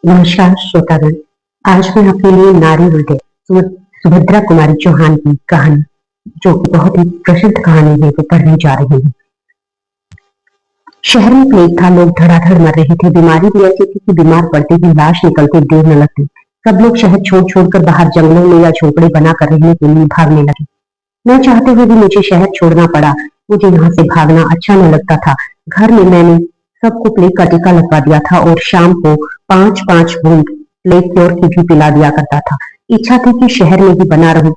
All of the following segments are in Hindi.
नमस्कार श्रोतागण। आज मैं आपके लिए नारी हृदय सुभद्रा कुमारी चौहान की कहानी, जो कि बहुत ही प्रसिद्ध कहानी है, वो पढ़ने जा रही हूँ। शहर में प्लेग था, लोग धड़ाधड़ मर रहे थे। बीमारी भी ऐसी थी कि बीमार पड़ते ही लाश निकलते देर न लगती। सब लोग शहर छोड़ छोड़कर बाहर जंगलों में या झोपड़े बनाकर रहने के लिए भागने लगे। मैं चाहते हुए भी मुझे शहर छोड़ना पड़ा। मुझे यहाँ से भागना अच्छा न लगता था। घर में मैंने सबको प्लेग का टीका लगवा दिया था और शाम को 5-5 बूंद प्लेग क्योर की भी पिला दिया करता था। इच्छा थी कि शहर में ही बना रहूं,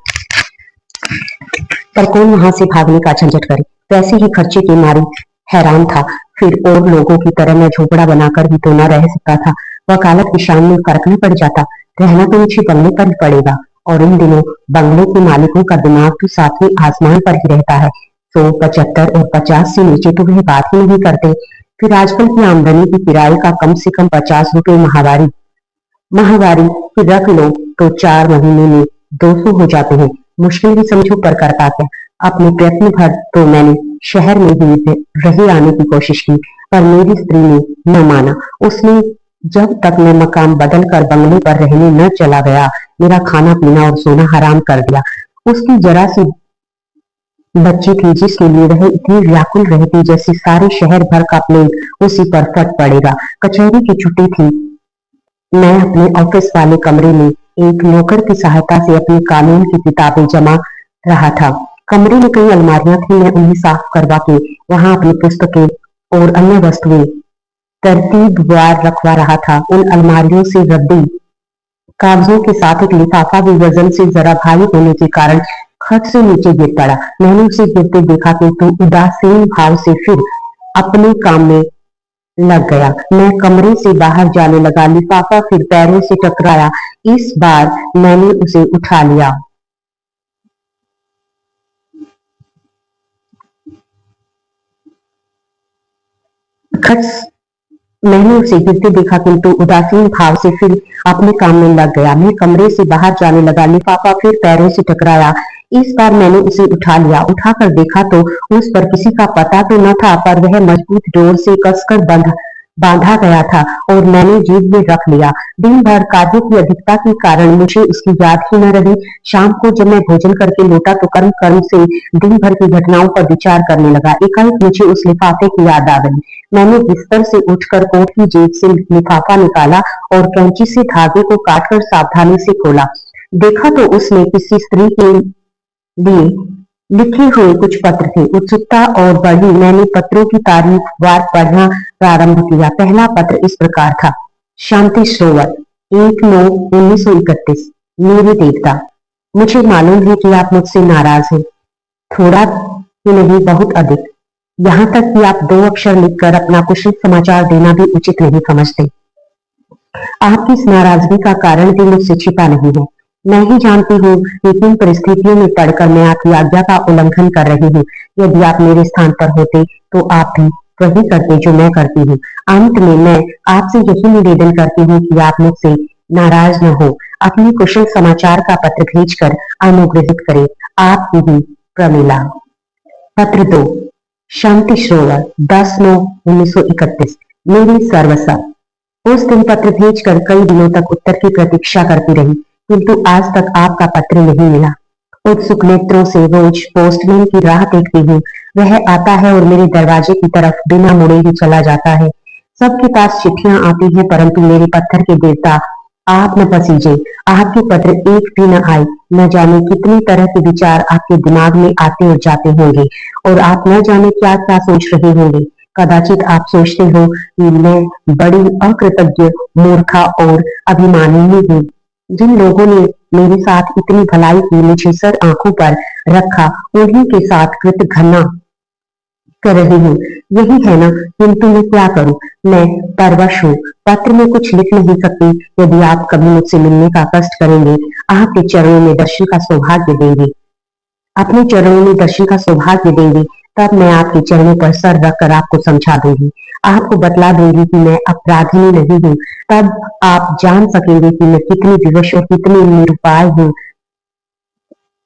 पर कौन वहां से भागने का झंझट करे। वैसे ही खर्चे के मारे हैरान था। फिर और लोगों की तरह मैं झोपड़ा बनाकर भी तो न रह सकता था। वकालत की शाम में फर्क न पड़ जाता। रहना तो मुझे बंगले पर ही पड़ेगा, और इन दिनों बंगले के मालिकों का दिमाग तो सातवें आसमान पर ही रहता है। 100, 75 और 50 से नीचे तो वह बात ही नहीं करते। फिर आजकल की आमदनी की किराए का कम से कम 50 रुपए माहवारी माहवारी फिर रख लो तो 4 महीने में 200 हो जाते हैं। मुश्किल ही समझो, पर करता क्या। अपने प्रयत्न भर तो मैंने शहर में ही रहे आने की कोशिश की, पर मेरी स्त्री ने न माना। उसने जब तक मैं मकान बदल कर बंगले पर रहने न चला गया, मेरा खाना पीना और सोना हराम कर दिया। उसकी जरा सी बच्ची थी, जिसके लिए वह इतनी व्याकुल रहती जैसे सारे शहर भर का प्लेग उसी पर फट पड़ेगा। कचहरी की छुट्टी थी। मैं अपने ऑफिस वाले कमरे में एक नौकर की सहायता से अपनी कानून की किताबें जमा रहा था। कमरे में कई अलमारियां थी। मैं उन्हें साफ करवा के वहां अपनी पुस्तकें और अन्य वस्तुएं तरतीबवार रखवा रहा था। उन अलमारियों से रद्दी कागजों के साथ एक लिफाफा भी वजन से जरा भारी होने के कारण खट से नीचे गिर पड़ा। मैंने उसे गिरते देखा तो उदासीन भाव से फिर अपने काम में लग गया। मैं कमरे से बाहर जाने लगा। लिफाफा फिर पैरों से टकराया। इस बार मैंने उसे उठा लिया। मैंने उसे गिरते देखा, किंतु उदासीन भाव से फिर अपने काम में लग गया। मैं कमरे से बाहर जाने लगा। लिफाफा फिर पैरों से टकराया। इस बार मैंने उसे उठा लिया। उठाकर देखा तो उस पर किसी का पता तो न था, पर वह मजबूत डोर से कसकर बांधा गया था और मैंने जेब में रख लिया। दिन भर कार्य की अधिकता के कारण मुझे उसकी याद ही न रही। शाम को जब मैं भोजन करके लौटा तो कर्म कर्म से दिन भर की घटनाओं पर विचार करने लगा। एकाएक मुझे उस लिफाफे की याद आ गई। मैंने बिस्तर से उठकर कोट की जेब से लिफाफा निकाला और कैंची से धागे को काटकर सावधानी से खोला। देखा तो उसमें किसी स्त्री के लिए लिखे हुए कुछ पत्र थे। उत्सुकता और बढ़ी। मैंने पत्रों की तारीख वार पढ़ना प्रारंभ किया। पहला पत्र इस प्रकार था। शांति सरोवर, 1/9/1931। मेरे देवता, मुझे मालूम है कि आप मुझसे नाराज हैं, थोड़ा ही नहीं बहुत अधिक। यहाँ तक कि आप 2 अक्षर लिखकर अपना कुशल समाचार देना भी उचित नहीं समझते। आपकी इस नाराजगी का कारण भी मुझसे छिपा नहीं है। मैं ही जानती हूँ कि किन परिस्थितियों में पढ़कर मैं आपकी आज्ञा का उल्लंघन कर रही हूँ। यदि आप मेरे स्थान पर होते तो आप भी वही करते जो मैं करती हूँ। अंत में मैं आपसे यही निवेदन करती हूँ कि आप मुझसे नाराज न हो। अपने कुशल समाचार का पत्र भेजकर अनुग्रहित करें। आपकी भी प्रमिला। पत्र 2। शांति सरोवर, 10/9/1931। मेरी सर्वस्व। उस दिन पत्र भेजकर कई दिनों तक उत्तर की प्रतीक्षा करती रही, किंतु आज तक आपका पत्र नहीं मिला। उत्सुक नेत्रों से रोज पोस्टमैन की राह देखती हूँ। वह आता है और मेरे दरवाजे की तरफ बिना मुड़े ही चला जाता है। सबके पास चिट्ठियां आती हैं, परंतु मेरे पत्थर के देवता आप न पसीजे। आपके पत्र एक भी न आए। न जाने कितनी तरह के विचार आपके दिमाग में आते और जाते होंगे, और आप न जाने क्या क्या सोच रहे होंगे। कदाचित आप सोचते हो कि मैं बड़ी अकृतज्ञ, मूर्खा और अभिमानिनी हूँ। जिन लोगों ने मेरे साथ इतनी भलाई की, मुझे सर आंखों पर रखा, उन्हीं के साथ कृतघ्ना कर रही हूँ। यही है ना, किंतु मैं क्या करूँ। मैं परवश हूँ। पत्र में कुछ लिख नहीं सकती। यदि आप कभी मुझसे मिलने का कष्ट करेंगे, आपके चरणों में दर्शन का सौभाग्य देंगे, अपने चरणों में दर्शन का सौभाग्य देंगे, तब मैं आपके चरणों पर सर रखकर आपको समझा दूंगी। आपको बतला दूंगी कि मैं अपराधिनी नहीं हूँ। तब आप जान सकेंगे कि मैं कितनी विवश और कितनी निरुपाय हूँ।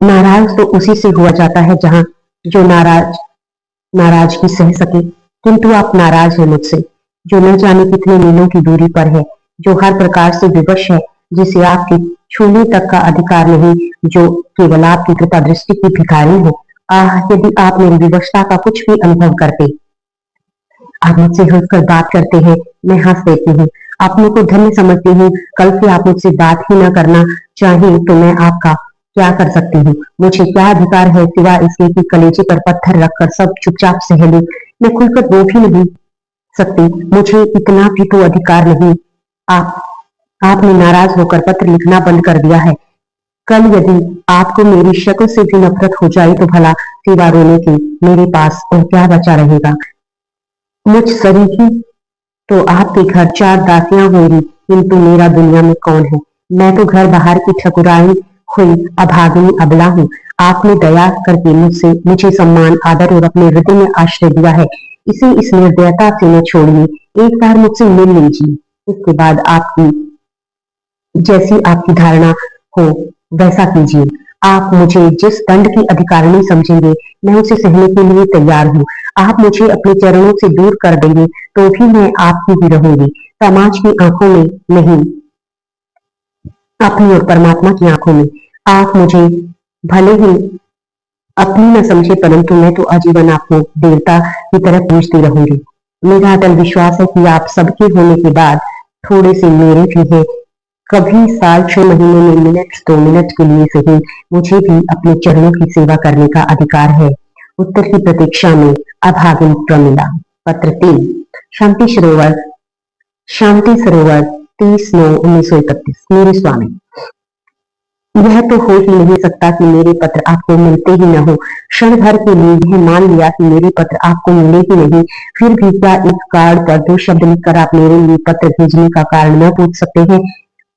नाराज तो उसी से हुआ जाता है जहाँ जो नाराजगी सह सके, किंतु आप नाराज हैं मुझसे, जो न जाने कितने मीलों की दूरी पर है। जो हर प्रकार से विवश है, जिसे आपके छूने तक का अधिकार नहीं, जो केवल आपकी कृपा दृष्टि की भिखारी हो। आह, यदि आप मेरी विवशता का कुछ भी अनुभव करते। आप मुझसे हंसकर बात करते हैं, मैं हंस देती हूँ। अपने को धन्य समझती हूँ। कल से आप मुझसे बात ही न करना चाहिए तो मैं आपका क्या कर सकती हूँ? मुझे क्या अधिकार है सिवा इसके कि कलेजे पर पत्थर रखकर सब चुपचाप सह लूं? मैं खुलकर रो भी नहीं सकती। मुझे इतना भी तो अधिकार नहीं। आप आपने नाराज होकर पत्र लिखना बंद कर दिया है। कल यदि आपको मेरी शक्ल से भी नफरत हो जाए तो भला सिवा रोने के मेरे पास और क्या बचा रहेगा? मुझ सरीखी तो आपके घर 4 दासियां होंगी, किंतु मेरा दुनिया में कौन है? मैं तो घर बाहर की ठकुराई हुई अभागिनी अबला हूँ। आपने दया करके मुझे सम्मान, आदर और अपने हृदय में आश्रय दिया है। इसे इस निर्दयता से न छोड़िए। एक बार मुझसे मिल लीजिए। इसके बाद आपकी जैसी आपकी धारणा हो वैसा कीजिए। आप मुझे जिस दंड की अधिकारिणी समझेंगे, मैं उसे सहने के लिए तैयार हूँ। आप मुझे अपने चरणों से दूर कर देंगे तो भी मैं आपकी ही रहूंगी। समाज की आंखों में नहीं, अपनी और परमात्मा की आंखों में। आप मुझे भले ही अपनी न समझे, परंतु मैं तो आजीवन आपको देवता की तरह पूजती रहूंगी। मेरा अटल विश्वास है कि आप सबके होने के बाद थोड़े से मेरे भी हैं। कभी साल 6 महीने में मिनट 2 मिनट के लिए सही, मुझे भी अपने चरणों की सेवा करने का अधिकार है। उत्तर की प्रतीक्षा में अभागिन प्रमिला। पत्र 3। शांति सरोवर, शांति सरोवर, 30/9/1931। मेरे स्वामी, यह तो हो ही नहीं सकता कि मेरे पत्र आपको मिलते ही न हो। क्षण भर के लिए यह मान लिया कि मेरे पत्र आपको मिले ही नहीं, फिर भी क्या एक कार्ड पर 2 शब्द लिखकर आप मेरे लिए पत्र भेजने का कारण न पूछ सकते हैं?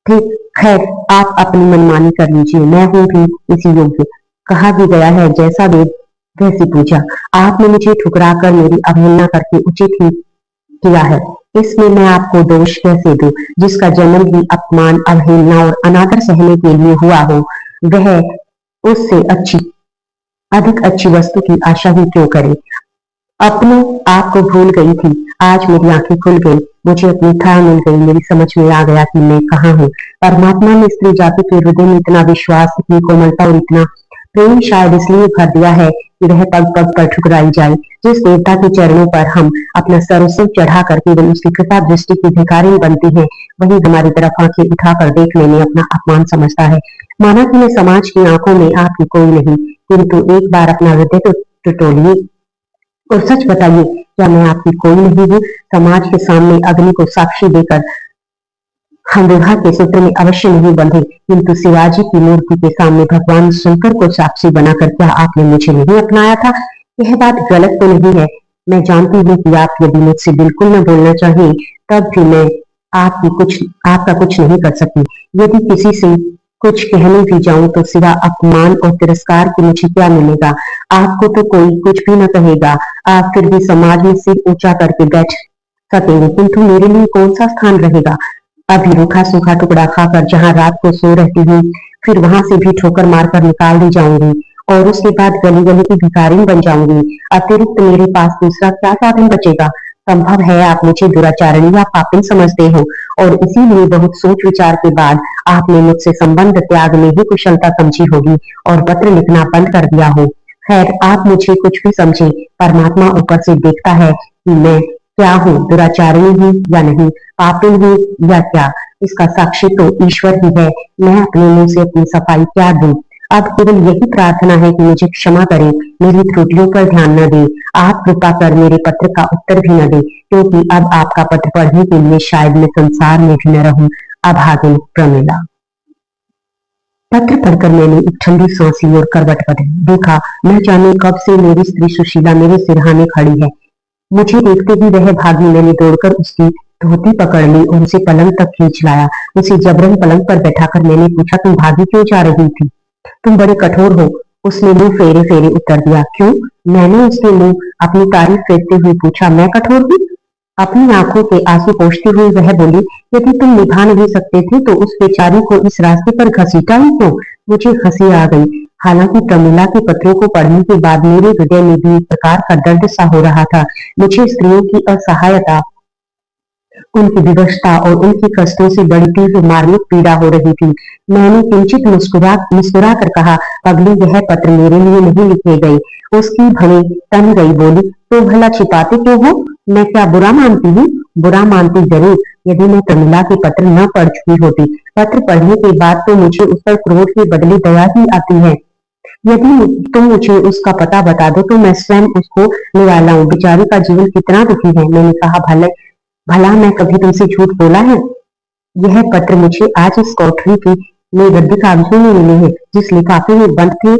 ठीक, खैर, आप अपनी मनमानी कर लीजिए। मैं हूं भी इसी योग्य। कहा भी गया है, जैसा वेद वैसी पूजा। आपने मुझे ठुकरा कर मेरी अवहेलना करके उचित ही किया है। इसमें मैं आपको दोष कैसे दूं? जिसका जन्म ही अपमान, अवहेलना और अनादर सहने के लिए हुआ हो, वह उससे अधिक अच्छी वस्तु की आशा ही क्यों करे? अपने आप को भूल गई थी। आज मेरी आंखें खुल गई। मुझे अपनी ठाह मिल गई। मेरी समझ में आ गया कि मैं कहाँ हूँ। परमात्मा ने स्त्री जाति के हृदय में इतना विश्वास, इतनी कोमलता और इतना प्रेम शायद इसलिए भर दिया है कि वह पग पग पर ठुकराई जाए। जिस देवता के चरणों पर हम अपना सर्वस्व चढ़ा कर केवल उसकी कृपा दृष्टि की भिखारी बनती है, वही हमारी तरफ आंखें उठाकर देख लेने अपना अपमान समझता है। माना कि मैं समाज की आंखों में आपकी कोई नहीं, किंतु एक बार अपना हृदय तो टटोलिए और सच बताइए, क्या मैं आपकी कोई नहीं हूँ? समाज के सामने अग्नि को साक्षी देकर हम विवाह के सूत्र में अवश्य नहीं बंधे, किंतु शिवाजी की मूर्ति के सामने भगवान शंकर को साक्षी बनाकर क्या आपने मुझे नहीं अपनाया था? यह बात गलत तो नहीं है। मैं जानती हूँ कि आप यदि मुझसे बिल्कुल न बोलना चाहिए, तब भी मैं आपका कुछ नहीं कर सकती। यदि किसी से कुछ कहने भी जाऊं तो सिवा अपमान और तिरस्कार के मुझे क्या मिलेगा? आपको तो कोई कुछ भी न कहेगा। आप फिर भी समाज में सिर ऊंचा करके बैठ सकेंगे, किंतु मेरे लिए कौन सा स्थान रहेगा? अभी रूखा सूखा टुकड़ा खाकर जहां रात को सो रहती हूँ, फिर वहां से भी ठोकर मारकर निकाल दी जाऊंगी और उसके बाद गली गली की भिखारिन बन जाऊंगी। अतिरिक्त मेरे पास दूसरा क्या साधन बचेगा? संभव है आप मुझे दुराचारणी या पापिन समझते हो और इसीलिए बहुत सोच विचार के बाद आपने मुझसे संबंध त्याग में ही कुशलता समझी होगी और पत्र लिखना बंद कर दिया हो। खैर, आप मुझे कुछ भी समझे, परमात्मा ऊपर से देखता है कि मैं क्या हूँ, दुराचारिणी हूँ या नहीं, पापिन हूँ या क्या, इसका साक्षी तो ईश्वर ही है। मैं अपने मुंह से अपनी सफाई क्या दूं? अब केवल यही प्रार्थना है कि मुझे क्षमा करें, मेरी त्रुटियों पर ध्यान न दे। आप कृपा कर मेरे पत्र का उत्तर भी न दे, क्योंकि अब आपका पत्र पढ़ने के लिए शायद मैं संसार में भी न रहूं। अभागिन प्रमिला। पत्र पढ़कर मैंने एक ठंडी सांस ली और करवट बदली। देखा, न जाने कब से मेरी स्त्री सुशीला मेरे सिरहाने खड़ी है। मुझे देखते ही वह भागी। मैंने दौड़कर उसकी धोती पकड़ ली और उसे पलंग तक खींच लाया। उसे जबरन पलंग पर बैठाकर मैंने पूछा, तुम भागी क्यों जा रही थी? तुम बड़े कठोर हो। उसने मुंह फेरे फेरे उत्तर दिया। क्यों? मैंने उसके मुंह अपनी तारीफ फेरते हुए पूछा, मैं कठोर हूँ? अपनी आंखों के आंसू पोंछती हुई वह बोली, यदि तुम निभा नहीं सकते थे तो उस बेचारी को इस रास्ते पर घसीटा ही क्यों? मुझे हंसी आ गई। हालांकि प्रमिला के पत्रों को पढ़ने के बाद मेरे हृदय में भी एक प्रकार का दर्द सा हो रहा था। मुझे स्त्रियों की असहायता उनकी विवशता और उनके कष्टों से बड़ी तीव्र मार्मिक पीड़ा हो रही थी। मैंने किंचित मुस्कुरा कर कहा, पगली, यह पत्र मेरे लिए नहीं लिखे गए। उसकी भवें तन गई, बोली, तो भला छिपाते क्यों हो? मैं क्या बुरा मानती हूँ? बुरा मानती जरूर, यदि मैं प्रमिला के पत्र न पढ़ चुकी होती। पत्र पढ़ने के बाद तो मुझे उस पर क्रोध के बदले दया ही आती है। यदि तुम मुझे उसका पता बता दो तो मैं स्वयं उसको निवाला लाऊं। बेचारी का जीवन कितना दुखी है। मैंने कहा, भला मैं कभी तुमसे झूठ बोला है? यह पत्र मुझे आज इस कोठरी की में रद्द कागजों में मिले हैं। जिस लिफाफे में बंद थे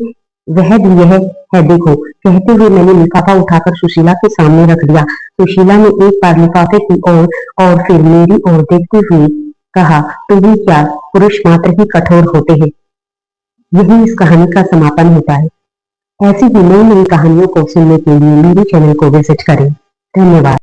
वह भी यह है, देखो। कहते हुए मैंने लिफाफा उठाकर सुशीला के सामने रख दिया। सुशीला ने एक बार लिफाफे की ओर और फिर मेरी ओर देखते हुए कहा, तुम्हें क्या, पुरुष मात्र ही कठोर होते हैं। यही इस कहानी का समापन होता है। ऐसी ही नई नई कहानियों को सुनने के लिए मेरे चैनल को विजिट करें। धन्यवाद।